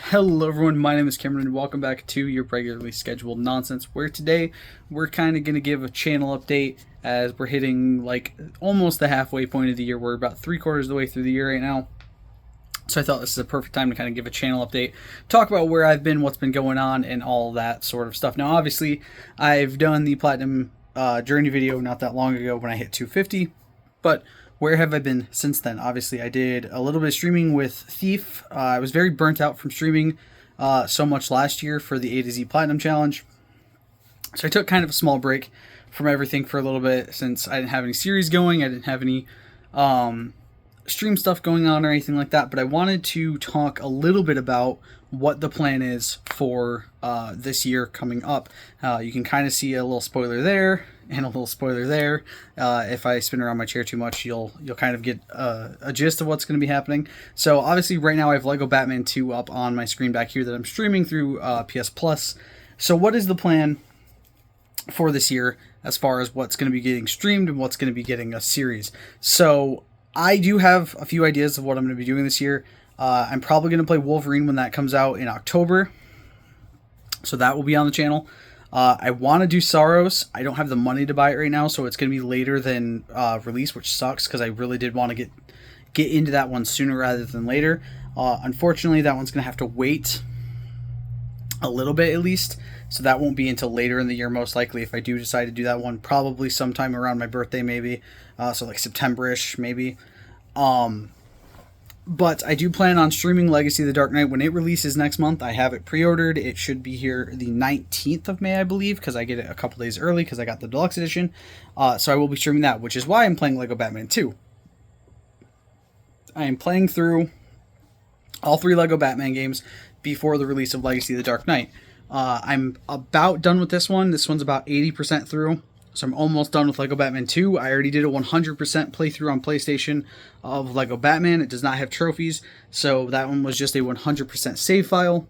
Hello everyone, my name is Cameron and welcome back to your regularly scheduled nonsense, where today we're kind of going to give a channel update as we're hitting like almost the halfway point of the year. We're about 3/4 of the way through the year right now. So I thought this is a perfect time to kind of give a channel update, talk about where I've been, what's been going on, and all that sort of stuff. Now obviously I've done the Platinum Journey video not that long ago when I hit 250, but where have I been since then? Obviously, I did a little bit of streaming with Thief. I was very burnt out from streaming so much last year for the A to Z Platinum Challenge. So I took kind of a small break from everything for a little bit since I didn't have any series going. I didn't have any stream stuff going on or anything like that. But I wanted to talk a little bit about what the plan is for this year coming up. You can kind of see a little spoiler there and a little spoiler there. If I spin around my chair too much, you'll kind of get a gist of what's going to be happening. So obviously right now I have Lego Batman 2 up on my screen back here that I'm streaming through PS Plus. So what is the plan for this year as far as what's going to be getting streamed and what's going to be getting a series? So I do have a few ideas of what I'm going to be doing this year. I'm probably going to play Wolverine when that comes out in October. So that will be on the channel. I want to do Saros. I don't have the money to buy it right now, so it's going to be later than release, which sucks because I really did want to get into that one sooner rather than later. Unfortunately, that one's going to have to wait a little bit at least, so that won't be until later in the year most likely if I do decide to do that one, probably sometime around my birthday maybe, so like September-ish maybe. But I do plan on streaming Legacy of the Dark Knight when it releases next month. I have it pre-ordered. It should be here the 19th of May, I believe, because I get it a couple days early because I got the deluxe edition. So I will be streaming that, which is why I'm playing Lego Batman 2. I am playing through all 3 Lego Batman games before the release of Legacy of the Dark Knight. I'm about done with this one. This one's about 80% through. So I'm almost done with Lego Batman 2. I already did a 100% playthrough on PlayStation of Lego Batman. It does not have trophies, so that one was just a 100% save file,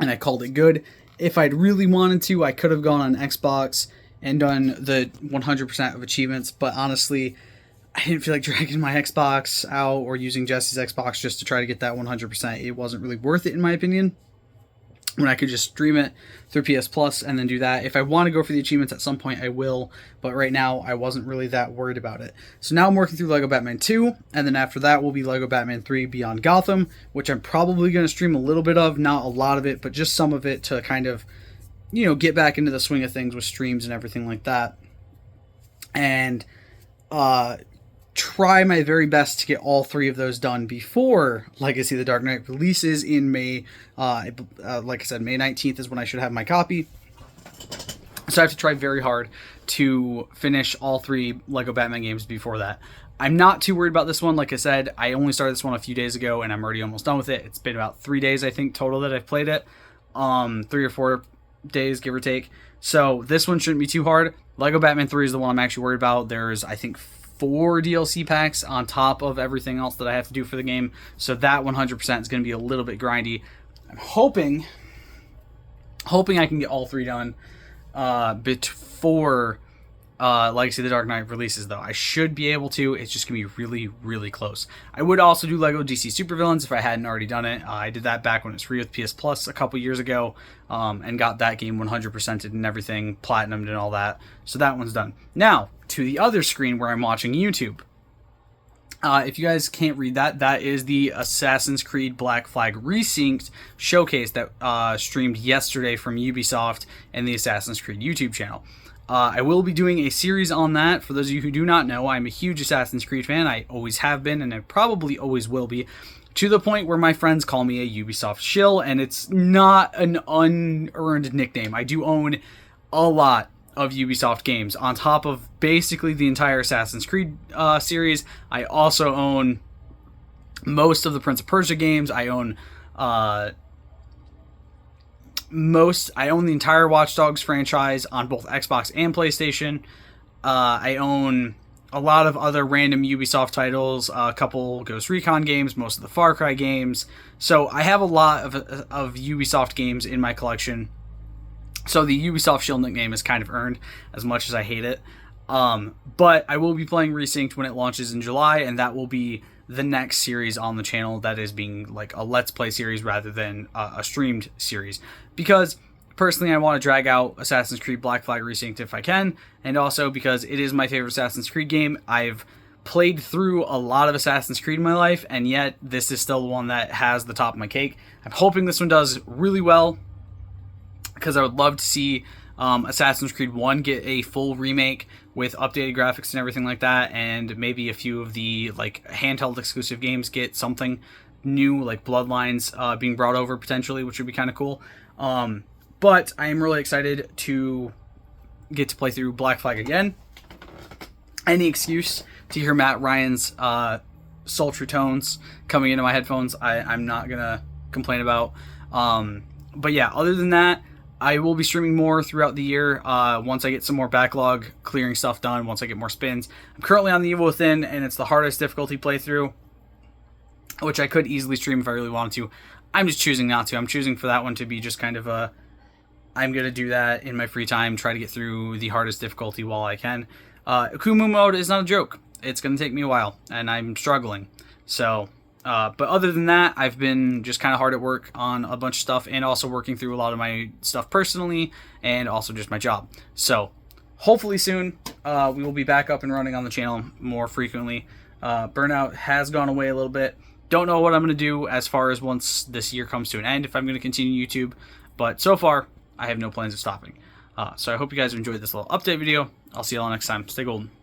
and I called it good. If I'd really wanted to, I could have gone on Xbox and done the 100% of achievements, but honestly, I didn't feel like dragging my Xbox out or using Jesse's Xbox just to try to get that 100%. It wasn't really worth it in my opinion, when I could just stream it through PS Plus and then do that. If I want to go for the achievements at some point, I will, but right now I wasn't really that worried about it. So now I'm working through Lego Batman 2, and then after that will be Lego Batman 3 Beyond Gotham, which I'm probably going to stream a little bit of, not a lot of it, but just some of it to kind of, get back into the swing of things with streams and everything like that. And try my very best to get all 3 of those done before Legacy of the Dark Knight releases in May. Like I said, May 19th is when I should have my copy. So I have to try very hard to finish all 3 Lego Batman games before that. I'm not too worried about this one. Like I said, I only started this one a few days ago and I'm already almost done with it. It's been about 3 days, I think, total that I've played it. 3 or 4 days, give or take. So this one shouldn't be too hard. Lego Batman 3 is the one I'm actually worried about. There's, I think, 4 DLC packs on top of everything else that I have to do for the game. So that 100% is going to be a little bit grindy. I'm hoping I can get all 3 done before Legacy of the Dark Knight releases, though. I should be able to. It's just going to be really, really close. I would also do Lego DC Supervillains if I hadn't already done it. I did that back when it was free with PS Plus a couple years ago, and got that game 100%ed and everything, platinumed and all that. So that one's done. Now, to the other screen where I'm watching YouTube. If you guys can't read that, that is the Assassin's Creed Black Flag Resynced showcase that streamed yesterday from Ubisoft and the Assassin's Creed YouTube channel. I will be doing a series on that. For those of you who do not know, I'm a huge Assassin's Creed fan. I always have been, and I probably always will be, to the point where my friends call me a Ubisoft shill, and it's not an unearned nickname. I do own a lot of Ubisoft games. On top of basically the entire Assassin's Creed series, I also own most of the Prince of Persia games. I own the entire Watch Dogs franchise on both Xbox and PlayStation. I own a lot of other random Ubisoft titles, a couple Ghost Recon games, most of the Far Cry games. So I have a lot of Ubisoft games in my collection. So the Ubisoft shield nickname is kind of earned, as much as I hate it. But I will be playing Resynced when it launches in July, and that will be the next series on the channel that is being like a Let's Play series rather than a streamed series. Because personally, I want to drag out Assassin's Creed Black Flag Resynced if I can, and also because it is my favorite Assassin's Creed game. I've played through a lot of Assassin's Creed in my life, and yet this is still the one that has the top of my cake. I'm hoping this one does really well, because I would love to see Assassin's Creed 1 get a full remake with updated graphics and everything like that, and maybe a few of the like handheld exclusive games get something new, like Bloodlines being brought over potentially, which would be kind of cool. But I am really excited to get to play through Black Flag again. Any excuse to hear Matt Ryan's sultry tones coming into my headphones, I'm not gonna complain about. But yeah, other than that, I will be streaming more throughout the year once I get some more backlog clearing stuff done, once I get more spins. I'm currently on the Evil Within, and it's the hardest difficulty playthrough, which I could easily stream if I really wanted to. I'm just choosing not to. I'm choosing for that one to be just kind of a, I'm going to do that in my free time, try to get through the hardest difficulty while I can. Akumu mode is not a joke. It's going to take me a while, and I'm struggling. So, but other than that, I've been just kind of hard at work on a bunch of stuff, and also working through a lot of my stuff personally, and also just my job. So, hopefully soon, we will be back up and running on the channel more frequently. Burnout has gone away a little bit. Don't know what I'm going to do as far as once this year comes to an end, if I'm going to continue YouTube, but so far, I have no plans of stopping. So I hope you guys enjoyed this little update video. I'll see you all next time. Stay golden.